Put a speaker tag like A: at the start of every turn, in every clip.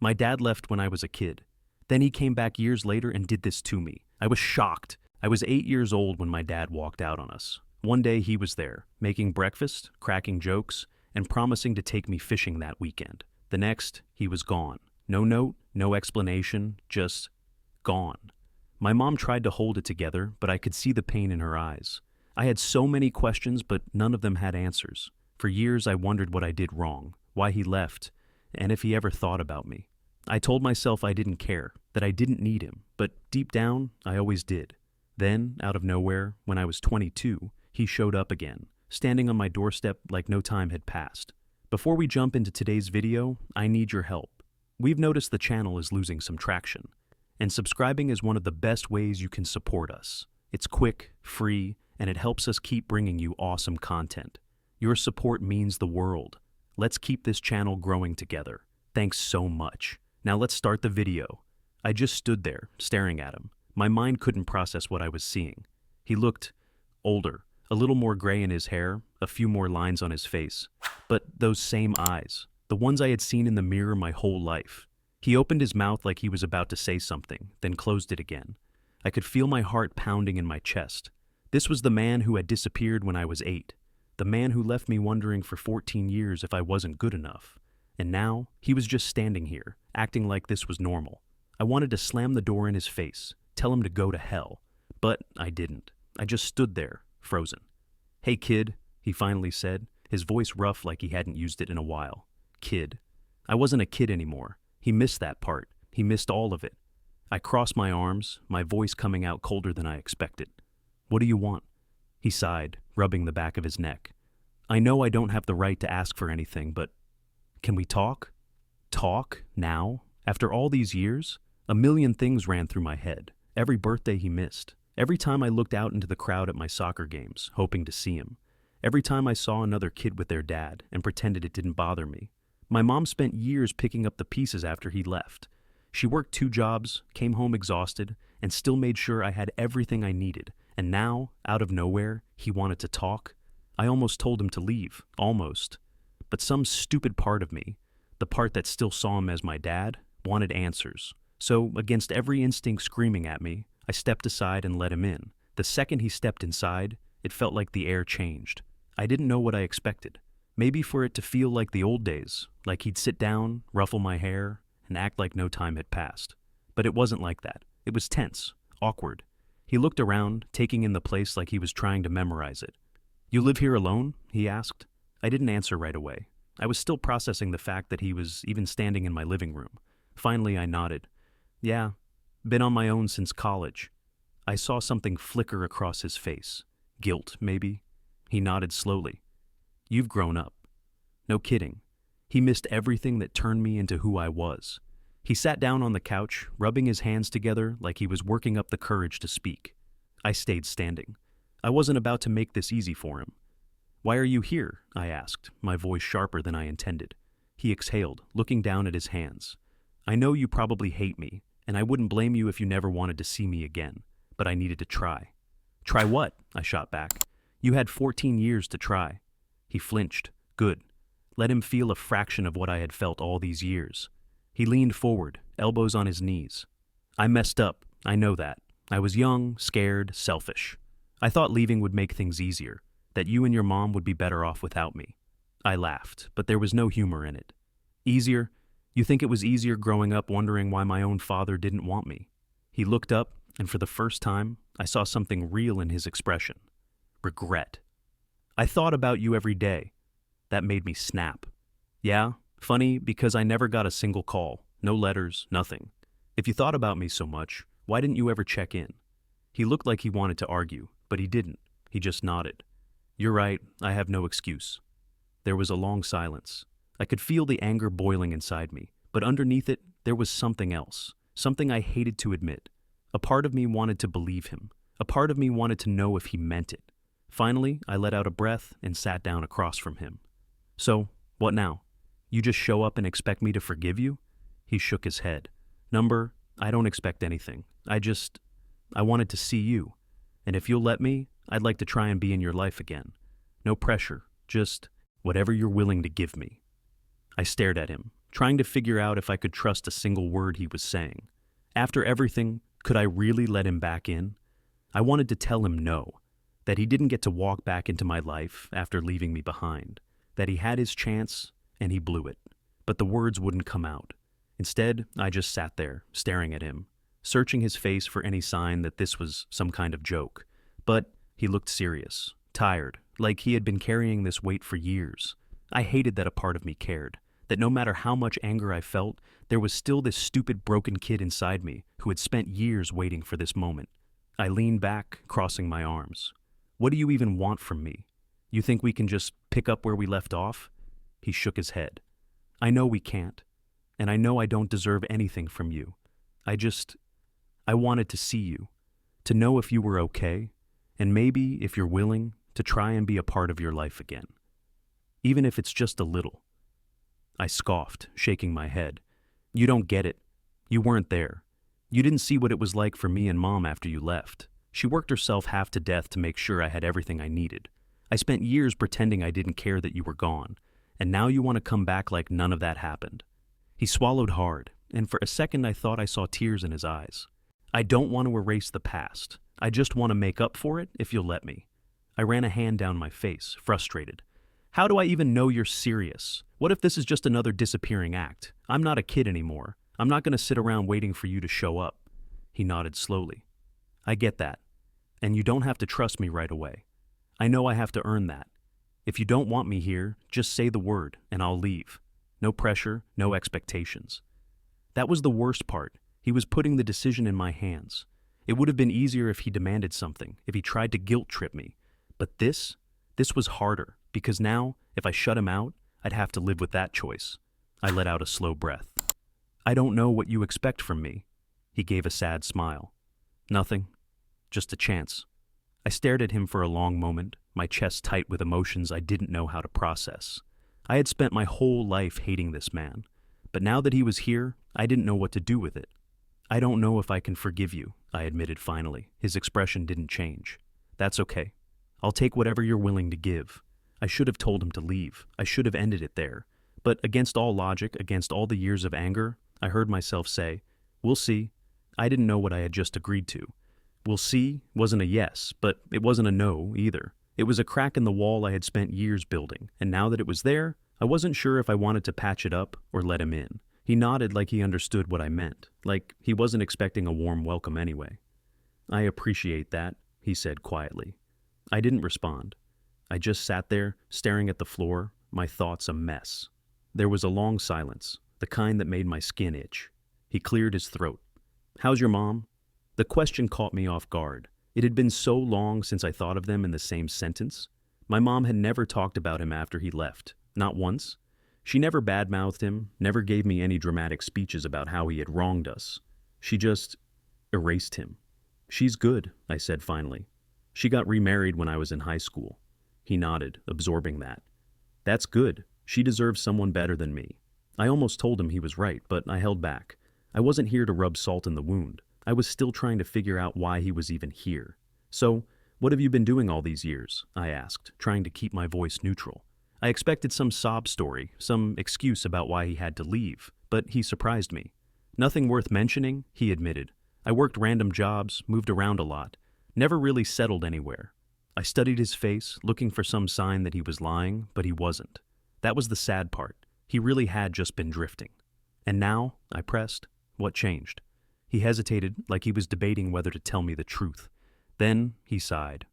A: My dad left when I was a kid. Then he came back years later and did this to me. I was shocked. I was 8 years old when my dad walked out on us. One day he was there, making breakfast, cracking jokes, and promising to take me fishing that weekend. The next, he was gone. No note, no explanation, just gone. My mom tried to hold it together, but I could see the pain in her eyes. I had so many questions, but none of them had answers. For years I wondered what I did wrong, why he left, and if he ever thought about me. I told myself I didn't care, that I didn't need him, but deep down, I always did. Then, out of nowhere, when I was 22, he showed up again, standing on my doorstep like no time had passed. Before we jump into today's video, I need your help. We've noticed the channel is losing some traction, and subscribing is one of the best ways you can support us. It's quick, free, and it helps us keep bringing you awesome content. Your support means the world. Let's keep this channel growing together. Thanks so much. Now let's start the video. I just stood there, staring at him. My mind couldn't process what I was seeing. He looked older, a little more gray in his hair, a few more lines on his face. But those same eyes, the ones I had seen in the mirror my whole life. He opened his mouth like he was about to say something, then closed it again. I could feel my heart pounding in my chest. This was the man who had disappeared when I was 8. The man who left me wondering for 14 years if I wasn't good enough. And now, he was just standing here, acting like this was normal. I wanted to slam the door in his face, tell him to go to hell. But I didn't. I just stood there, frozen. "Hey kid," he finally said, his voice rough like he hadn't used it in a while. Kid. I wasn't a kid anymore. He missed that part. He missed all of it. I crossed my arms, my voice coming out colder than I expected. "What do you want?" He sighed, rubbing the back of his neck. "I know I don't have the right to ask for anything, but can we talk?" Talk? Now? After all these years? A million things ran through my head. Every birthday he missed. Every time I looked out into the crowd at my soccer games, hoping to see him. Every time I saw another kid with their dad and pretended it didn't bother me. My mom spent years picking up the pieces after he left. She worked 2 jobs, came home exhausted, and still made sure I had everything I needed. And now, out of nowhere, he wanted to talk. I almost told him to leave. Almost. But some stupid part of me, the part that still saw him as my dad, wanted answers. So, against every instinct screaming at me, I stepped aside and let him in. The second he stepped inside, it felt like the air changed. I didn't know what I expected. Maybe for it to feel like the old days, like he'd sit down, ruffle my hair, and act like no time had passed. But it wasn't like that. It was tense, awkward. He looked around, taking in the place like he was trying to memorize it. "You live here alone?" he asked. I didn't answer right away. I was still processing the fact that he was even standing in my living room. Finally, I nodded. "Yeah, been on my own since college." I saw something flicker across his face. Guilt, maybe? He nodded slowly. "You've grown up." No kidding. He missed everything that turned me into who I was. He sat down on the couch, rubbing his hands together like he was working up the courage to speak. I stayed standing. I wasn't about to make this easy for him. "Why are you here?" I asked, my voice sharper than I intended. He exhaled, looking down at his hands. "I know you probably hate me, and I wouldn't blame you if you never wanted to see me again, but I needed to try." "Try what?" I shot back. "You had 14 years to try." He flinched. Good. Let him feel a fraction of what I had felt all these years. He leaned forward, elbows on his knees. "I messed up. I know that. I was young, scared, selfish. I thought leaving would make things easier, that you and your mom would be better off without me." I laughed, but there was no humor in it. "Easier? You think it was easier growing up wondering why my own father didn't want me?" He looked up, and for the first time, I saw something real in his expression. Regret. "I thought about you every day." That made me snap. "Yeah? Funny, because I never got a single call. No letters, nothing. If you thought about me so much, why didn't you ever check in?" He looked like he wanted to argue, but he didn't. He just nodded. "You're right, I have no excuse." There was a long silence. I could feel the anger boiling inside me, but underneath it, there was something else. Something I hated to admit. A part of me wanted to believe him. A part of me wanted to know if he meant it. Finally, I let out a breath and sat down across from him. "So, what now? You just show up and expect me to forgive you?" He shook his head. I don't expect anything. I wanted to see you. And if you'll let me, I'd like to try and be in your life again. No pressure, just whatever you're willing to give me." I stared at him, trying to figure out if I could trust a single word he was saying. After everything, could I really let him back in? I wanted to tell him no, that he didn't get to walk back into my life after leaving me behind, that he had his chance and he blew it. But the words wouldn't come out. Instead, I just sat there, staring at him, searching his face for any sign that this was some kind of joke. But he looked serious, tired, like he had been carrying this weight for years. I hated that a part of me cared, that no matter how much anger I felt, there was still this stupid broken kid inside me who had spent years waiting for this moment. I leaned back, crossing my arms. What do you even want from me? You think we can just pick up where we left off? He shook his head. I know we can't, and I know I don't deserve anything from you. I wanted to see you, to know if you were okay, and maybe, if you're willing, to try and be a part of your life again. Even if it's just a little. I scoffed, shaking my head. You don't get it. You weren't there. You didn't see what it was like for me and Mom after you left. She worked herself half to death to make sure I had everything I needed. I spent years pretending I didn't care that you were gone, and now you want to come back like none of that happened. He swallowed hard, and for a second I thought I saw tears in his eyes. I don't want to erase the past. I just want to make up for it if you'll let me. I ran a hand down my face, frustrated. How do I even know you're serious? What if this is just another disappearing act? I'm not a kid anymore. I'm not going to sit around waiting for you to show up. He nodded slowly. I get that. And you don't have to trust me right away. I know I have to earn that. If you don't want me here, just say the word and I'll leave. No pressure, no expectations. That was the worst part. He was putting the decision in my hands. It would have been easier if he demanded something, if he tried to guilt trip me. But this was harder, because now, if I shut him out, I'd have to live with that choice. I let out a slow breath. I don't know what you expect from me. He gave a sad smile. Nothing. Just a chance. I stared at him for a long moment, my chest tight with emotions I didn't know how to process. I had spent my whole life hating this man, but now that he was here, I didn't know what to do with it. I don't know if I can forgive you, I admitted finally. His expression didn't change. That's okay. I'll take whatever you're willing to give. I should have told him to leave. I should have ended it there. But against all logic, against all the years of anger, I heard myself say, we'll see. I didn't know what I had just agreed to. We'll see wasn't a yes, but it wasn't a no either. It was a crack in the wall I had spent years building, and now that it was there, I wasn't sure if I wanted to patch it up or let him in. He nodded like he understood what I meant, like he wasn't expecting a warm welcome anyway. I appreciate that, he said quietly. I didn't respond. I just sat there, staring at the floor, my thoughts a mess. There was a long silence, the kind that made my skin itch. He cleared his throat. How's your mom? The question caught me off guard. It had been so long since I thought of them in the same sentence. My mom had never talked about him after he left, not once. She never badmouthed him, never gave me any dramatic speeches about how he had wronged us. She just erased him. She's good, I said finally. She got remarried when I was in high school. He nodded, absorbing that. That's good. She deserves someone better than me. I almost told him he was right, but I held back. I wasn't here to rub salt in the wound. I was still trying to figure out why he was even here. So, what have you been doing all these years? I asked, trying to keep my voice neutral. I expected some sob story, some excuse about why he had to leave, but he surprised me. Nothing worth mentioning, he admitted. I worked random jobs, moved around a lot, never really settled anywhere. I studied his face, looking for some sign that he was lying, but he wasn't. That was the sad part. He really had just been drifting. And now, I pressed, what changed? He hesitated, like he was debating whether to tell me the truth. Then he sighed.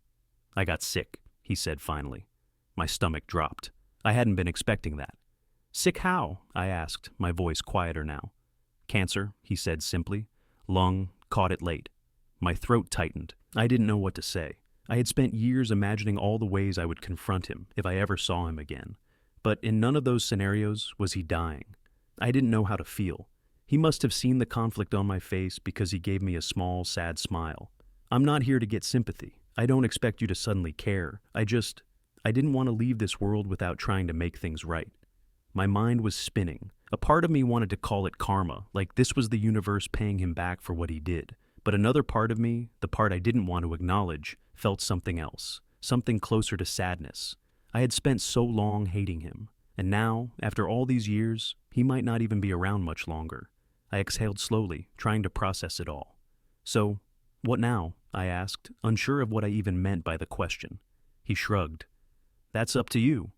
A: I got sick, he said finally. My stomach dropped. I hadn't been expecting that. Sick how? I asked, my voice quieter now. Cancer, he said simply. Lung, caught it late. My throat tightened. I didn't know what to say. I had spent years imagining all the ways I would confront him if I ever saw him again. But in none of those scenarios was he dying. I didn't know how to feel. He must have seen the conflict on my face because he gave me a small, sad smile. I'm not here to get sympathy. I don't expect you to suddenly care. I didn't want to leave this world without trying to make things right. My mind was spinning. A part of me wanted to call it karma, like this was the universe paying him back for what he did. But another part of me, the part I didn't want to acknowledge, felt something else, something closer to sadness. I had spent so long hating him, And now, after all these years, he might not even be around much longer. I exhaled slowly, trying to process it all. So, what now? I asked, unsure of what I even meant by the question. He shrugged. That's up to you.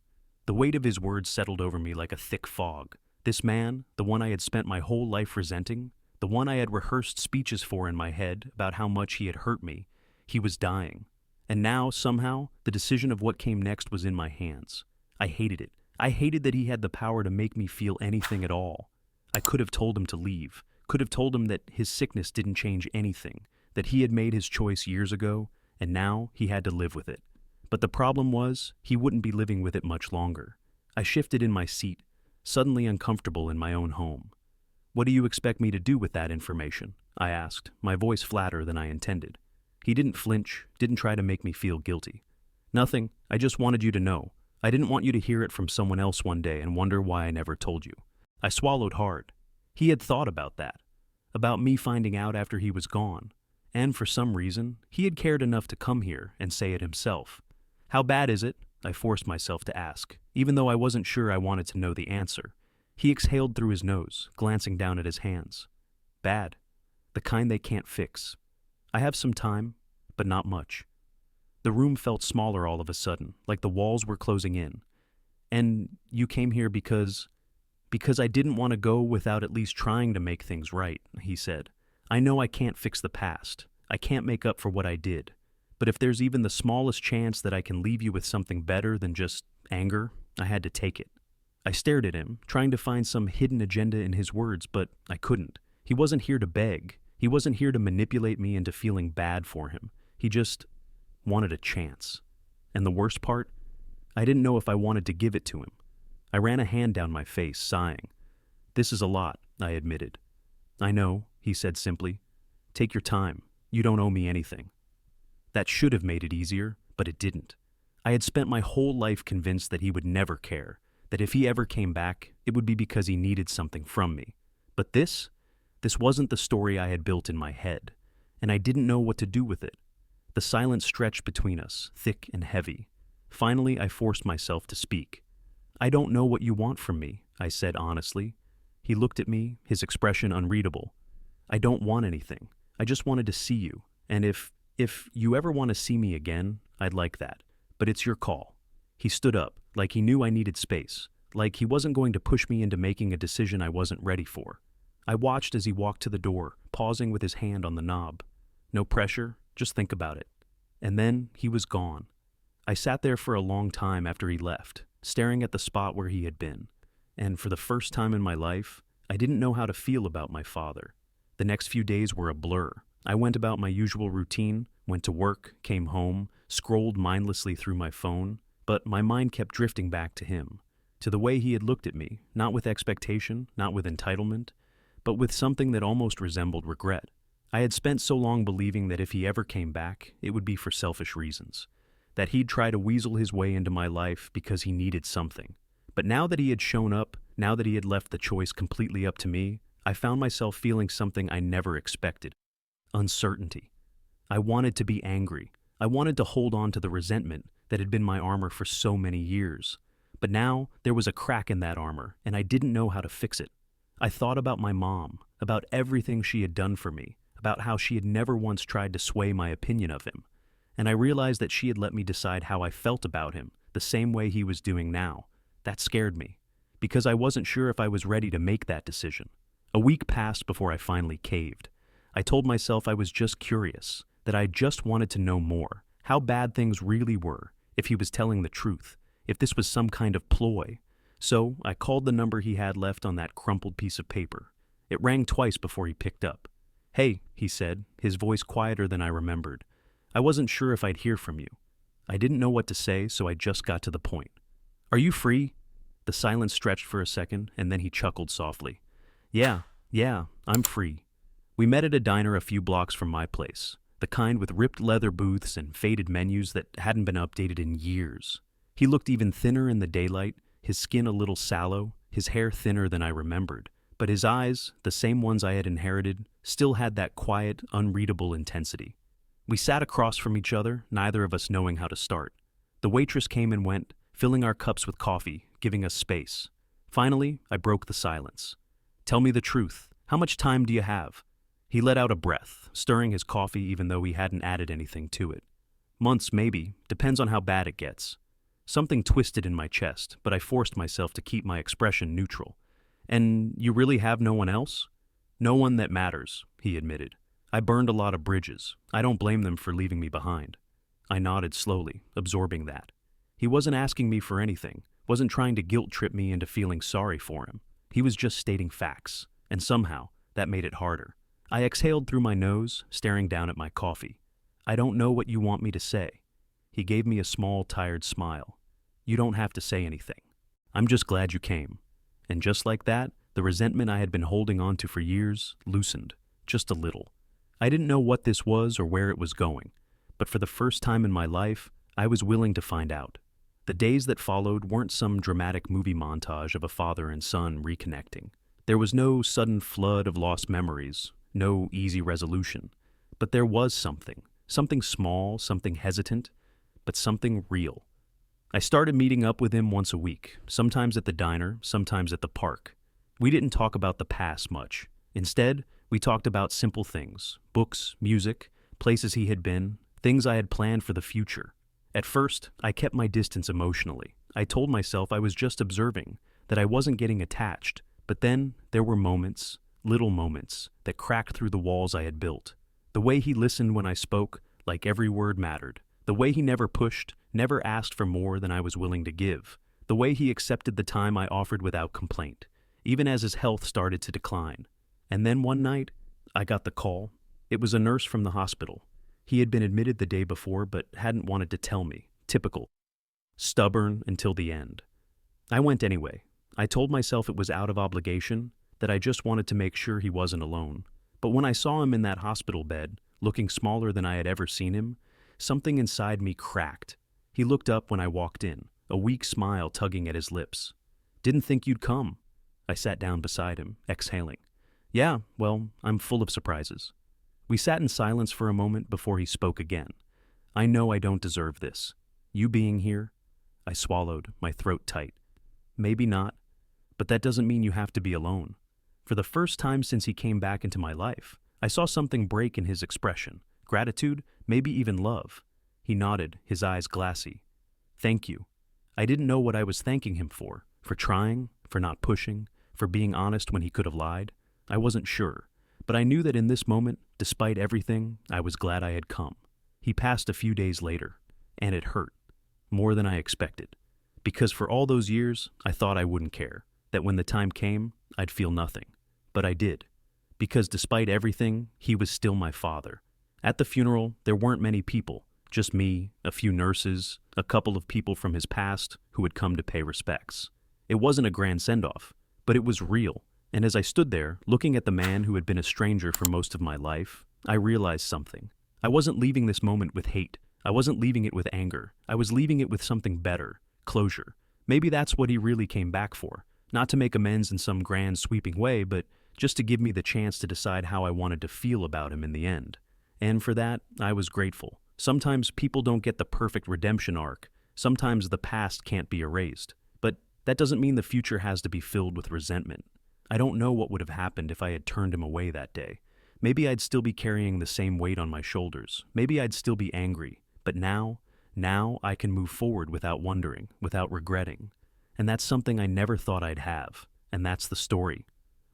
A: The weight of his words settled over me like a thick fog. This man, the one I had spent my whole life resenting, the one I had rehearsed speeches for in my head about how much he had hurt me, he was dying. And now, somehow, the decision of what came next was in my hands. I hated it. I hated that he had the power to make me feel anything at all. I could have told him to leave, could have told him that his sickness didn't change anything, that he had made his choice years ago, and now he had to live with it. But the problem was, he wouldn't be living with it much longer. I shifted in my seat, suddenly uncomfortable in my own home. What do you expect me to do with that information? I asked, my voice flatter than I intended. He didn't flinch, didn't try to make me feel guilty. Nothing, I just wanted you to know. I didn't want you to hear it from someone else one day and wonder why I never told you. I swallowed hard. He had thought about that, about me finding out after he was gone. And for some reason, he had cared enough to come here and say it himself. How bad is it? I forced myself to ask, even though I wasn't sure I wanted to know the answer. He exhaled through his nose, glancing down at his hands. Bad. The kind they can't fix. I have some time, but not much. The room felt smaller all of a sudden, like the walls were closing in. And you came here because I didn't want to go without at least trying to make things right, he said. I know I can't fix the past. I can't make up for what I did. But if there's even the smallest chance that I can leave you with something better than just anger, I had to take it. I stared at him, trying to find some hidden agenda in his words, but I couldn't. He wasn't here to beg. He wasn't here to manipulate me into feeling bad for him. He just wanted a chance. And the worst part? I didn't know if I wanted to give it to him. I ran a hand down my face, sighing. This is a lot, I admitted. I know, he said simply. Take your time. You don't owe me anything. That should have made it easier, but it didn't. I had spent my whole life convinced that he would never care, that if he ever came back, it would be because he needed something from me. But this wasn't the story I had built in my head, and I didn't know what to do with it. The silence stretched between us, thick and heavy. Finally, I forced myself to speak. I don't know what you want from me, I said honestly. He looked at me, his expression unreadable. I don't want anything. I just wanted to see you, and if you ever want to see me again, I'd like that. But it's your call. He stood up, like he knew I needed space, like he wasn't going to push me into making a decision I wasn't ready for. I watched as he walked to the door, pausing with his hand on the knob. No pressure, just think about it. And then he was gone. I sat there for a long time after he left, staring at the spot where he had been. And for the first time in my life, I didn't know how to feel about my father. The next few days were a blur. I went about my usual routine, went to work, came home, scrolled mindlessly through my phone, but my mind kept drifting back to him, to the way he had looked at me, not with expectation, not with entitlement, but with something that almost resembled regret. I had spent so long believing that if he ever came back, it would be for selfish reasons, that he'd try to weasel his way into my life because he needed something. But now that he had shown up, now that he had left the choice completely up to me, I found myself feeling something I never expected. Uncertainty. I wanted to be angry. I wanted to hold on to the resentment that had been my armor for so many years. But now there was a crack in that armor, and I didn't know how to fix it. I thought about my mom, about everything she had done for me, about how she had never once tried to sway my opinion of him. And I realized that she had let me decide how I felt about him, the same way he was doing now. That scared me, because I wasn't sure if I was ready to make that decision. A week passed before I finally caved. I told myself I was just curious, that I just wanted to know more, how bad things really were, if he was telling the truth, if this was some kind of ploy. So I called the number he had left on that crumpled piece of paper. It rang twice before he picked up. Hey, he said, his voice quieter than I remembered. I wasn't sure if I'd hear from you. I didn't know what to say, so I just got to the point. Are you free? The silence stretched for a second, and then he chuckled softly. Yeah, I'm free. We met at a diner a few blocks from my place, the kind with ripped leather booths and faded menus that hadn't been updated in years. He looked even thinner in the daylight, his skin a little sallow, his hair thinner than I remembered, but his eyes, the same ones I had inherited, still had that quiet, unreadable intensity. We sat across from each other, neither of us knowing how to start. The waitress came and went, filling our cups with coffee, giving us space. Finally, I broke the silence. "Tell me the truth. How much time do you have?" He let out a breath, stirring his coffee even though he hadn't added anything to it. "Months, maybe. Depends on how bad it gets." Something twisted in my chest, but I forced myself to keep my expression neutral. "And you really have no one else?" "No one that matters," he admitted. "I burned a lot of bridges. I don't blame them for leaving me behind." I nodded slowly, absorbing that. He wasn't asking me for anything, wasn't trying to guilt-trip me into feeling sorry for him. He was just stating facts, and somehow, that made it harder. I exhaled through my nose, staring down at my coffee. "I don't know what you want me to say." He gave me a small, tired smile. "You don't have to say anything. I'm just glad you came." And just like that, the resentment I had been holding on to for years loosened, just a little. I didn't know what this was or where it was going, but for the first time in my life, I was willing to find out. The days that followed weren't some dramatic movie montage of a father and son reconnecting. There was no sudden flood of lost memories, no easy resolution. But there was something small, something hesitant, but something real. I started meeting up with him once a week, sometimes at the diner, sometimes at the park. We didn't talk about the past much. Instead, we talked about simple things: books, music, places he had been, things I had planned for the future. At first, I kept my distance emotionally. I told myself I was just observing, that I wasn't getting attached. But then, there were moments, little moments, that cracked through the walls I had built. The way he listened when I spoke, like every word mattered. The way he never pushed, never asked for more than I was willing to give. The way he accepted the time I offered without complaint, even as his health started to decline. And then one night, I got the call. It was a nurse from the hospital. He had been admitted the day before, but hadn't wanted to tell me. Typical. Stubborn until the end. I went anyway. I told myself it was out of obligation, that I just wanted to make sure he wasn't alone. But when I saw him in that hospital bed, looking smaller than I had ever seen him, something inside me cracked. He looked up when I walked in, a weak smile tugging at his lips. "Didn't think you'd come." I sat down beside him, exhaling. "Yeah, well, I'm full of surprises." We sat in silence for a moment before he spoke again. "I know I don't deserve this. You being here." I swallowed, my throat tight. "Maybe not, but that doesn't mean you have to be alone." For the first time since he came back into my life, I saw something break in his expression. Gratitude, maybe even love. He nodded, his eyes glassy. "Thank you." I didn't know what I was thanking him for trying, for not pushing, for being honest when he could have lied. I wasn't sure, but I knew that in this moment, despite everything, I was glad I had come. He passed a few days later, and it hurt, more than I expected. Because for all those years, I thought I wouldn't care, that when the time came, I'd feel nothing. But I did. Because despite everything, he was still my father. At the funeral, there weren't many people, just me, a few nurses, a couple of people from his past who had come to pay respects. It wasn't a grand send-off, but it was real. And as I stood there, looking at the man who had been a stranger for most of my life, I realized something. I wasn't leaving this moment with hate. I wasn't leaving it with anger. I was leaving it with something better, closure. Maybe that's what he really came back for. Not to make amends in some grand, sweeping way, but just to give me the chance to decide how I wanted to feel about him in the end. And for that, I was grateful. Sometimes people don't get the perfect redemption arc. Sometimes the past can't be erased. But that doesn't mean the future has to be filled with resentment. I don't know what would have happened if I had turned him away that day. Maybe I'd still be carrying the same weight on my shoulders. Maybe I'd still be angry. But now I can move forward without wondering, without regretting. And that's something I never thought I'd have. And that's the story.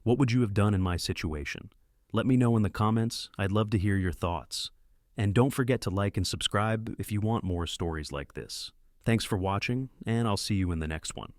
A: What would you have done in my situation? Let me know in the comments. I'd love to hear your thoughts. And don't forget to like and subscribe if you want more stories like this. Thanks for watching, and I'll see you in the next one.